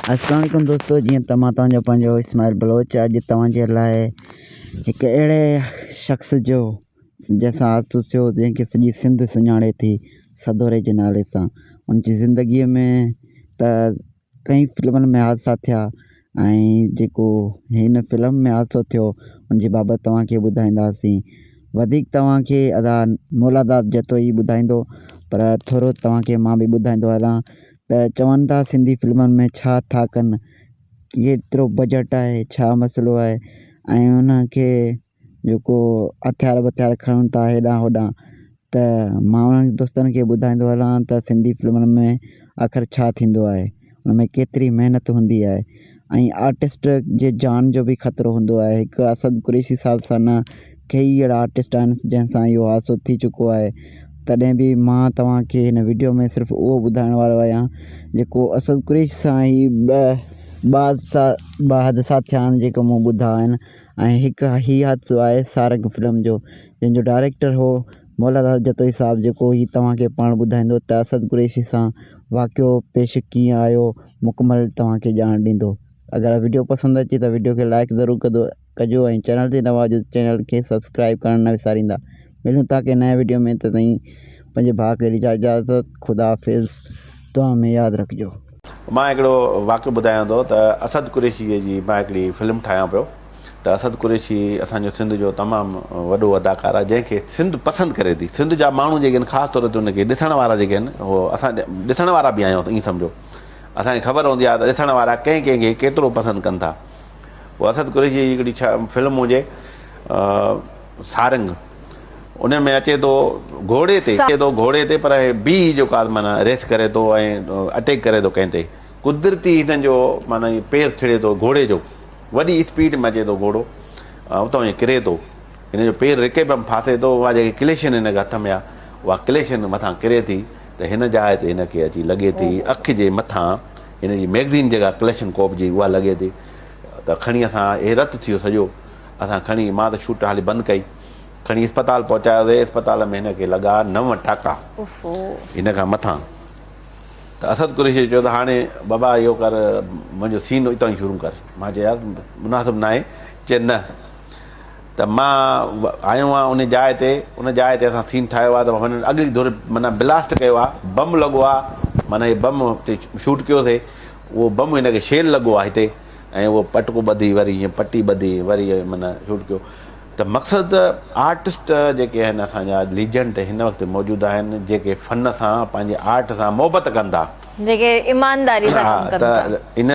अस्सलाम वालेकुम दोस्तों, जीअं तव्हां तव्हांजो पंहिंजो इस्माइल बलोच अॼु तव्हांजे लाइ हिकु अहिड़े शख़्स जो जंहिंसां हादसो थियो जंहिंखे सॼी सिंध सुञाणे थी सदोरे जे नाले सां। उनजी ज़िंदगीअ में त कई फिल्मनि में हादसा थिया ऐं जेको हिन फिल्म में हादसो थियो उनजे बाबति तव्हांखे ॿुधाईंदासीं। वधीक तव्हांखे अदा मौलादात जतो ई ॿुधाईंदो, पर थोरो तव्हांखे मां बि ॿुधाईंदो हलां त चवनि था सिंधी फिल्मनि में छा था कनि, केतिरो बजट आहे, छा मसइलो आहे ऐं उनखे जेको हथियार वथियार खणनि था हेॾां होॾां। त मां उन्हनि दोस्तनि खे ॿुधाईंदो हलां त सिंधी फिल्मनि में आख़िर छा थींदो आहे, उन में केतिरी महिनत हूंदी आहे ऐं आर्टिस्ट जे जान जो बि ख़तरो हूंदो आहे। हिकु असद कुरैशी साहिब सां न कई अहिड़ा आर्टिस्ट आहिनि जंहिंसां इहो हादसो थी चुको आहे। तॾहिं बि मां तव्हांखे हिन वीडियो में सिर्फ़ु उहो ॿुधाइण वारो आहियां जेको असद कुरैशी सां ई ॿ हादसा थिया आहिनि जेको मूं ॿुधा आहिनि। ऐं हिकु हीउ हादसो आहे सारंग फिल्म जो, जंहिंजो डायरेक्टर हो मौलादात जतोई साहिबु, जेको ही तव्हांखे पाण ॿुधाईंदो त असद कुरैशी सां वाक़ियो पेश कीअं आयो, मुकमल तव्हांखे ॼाण ॾींदो। अगरि वीडियो पसंदि अचे त वीडियो खे लाइक ज़रूरु कजो ऐं चैनल ते नवां हुजो चैनल खे सब्सक्राइब करणु न विसारींदा। मिलूं तव्हांखे नए वीडियो में, त ताईं पंहिंजे भाउ खे ॾिजो इजाज़त। ख़ुदा हाफ़िज़, दुआ में यादि रखिजो। मां हिकिड़ो वाक़ियो ॿुधायां थो त असद कुरैशीअ जी मां हिकिड़ी फिल्म ठाहियां पियो। त असद कुरैशी असांजो सिंध जो तमामु वॾो अदाकार आहे जंहिंखे सिंध पसंदि करे थी। सिंध जा माण्हू जेके आहिनि ख़ासि तौर ते उनखे ॾिसण वारा जेके आहिनि उहो असां ॾिसण वारा बि आहियूं, ईअं सम्झो असांखे ख़बर हूंदी आहे त ॾिसण वारा कंहिंखे केतिरो पसंदि कनि था। उहो असद कुरैशी जी हिकिड़ी फिल्म हुजे सारंग, उन में अचे थो घोड़े ते पर बी जेको आहे माना रेस करे थो ऐं अटैक करे थो कंहिं ते। कुदरती हिननि जो माना पेर छिड़े थो घोड़े जो, वॾी स्पीड में अचे थो घोड़ो, उतां ईअं किरे थो, हिन जो पेर रिकेब में फासे थो। उहा जेकी क्लेशन हिन खे हथ में आहे उहा क्लेशन मथां किरे थी त हिन जाइ ते हिनखे अची लॻे थी अखि जे मथां हिन जी मैगज़ीन जेका क्लेशन कोप जी उहा लॻे थी। त खणी असां हैरत थी वियो सॼो, असां खणी मां त शूट हाली बंदि कई, खणी अस्पताल पहुचायोसीं। अस्पताल में हिनखे लॻा 9 टाका हिन खां मथां। त असद कुरैशी चयो त हाणे बाबा इहो कर, मुंहिंजो सीन हितां ई शुरू कर। मां चयो यार मुनासिबु न आहे। चए न। त मां आयो आहियां उन जाइ ते असां सीन ठाहियो आहे। त हुननि अॻिली धुर माना ब्लास्ट कयो आहे, बम लॻो आहे, माना इहे बम ते शूट कयोसीं। उहो बम हिनखे शेल लॻो आहे हिते ऐं उहो पटको ॿधी वरी ईअं पटी ॿधी वरी माना शूट कयो। त मक़सदु आर्टिस्ट जेके आहिनि असांजा लीजेंड हिन वक़्तु मौजूदु आहिनि, जेके फ़न सां पंहिंजे आर्ट सां मोहबत कनि था, जेके ईमानदारी सां कमु कनि था। इन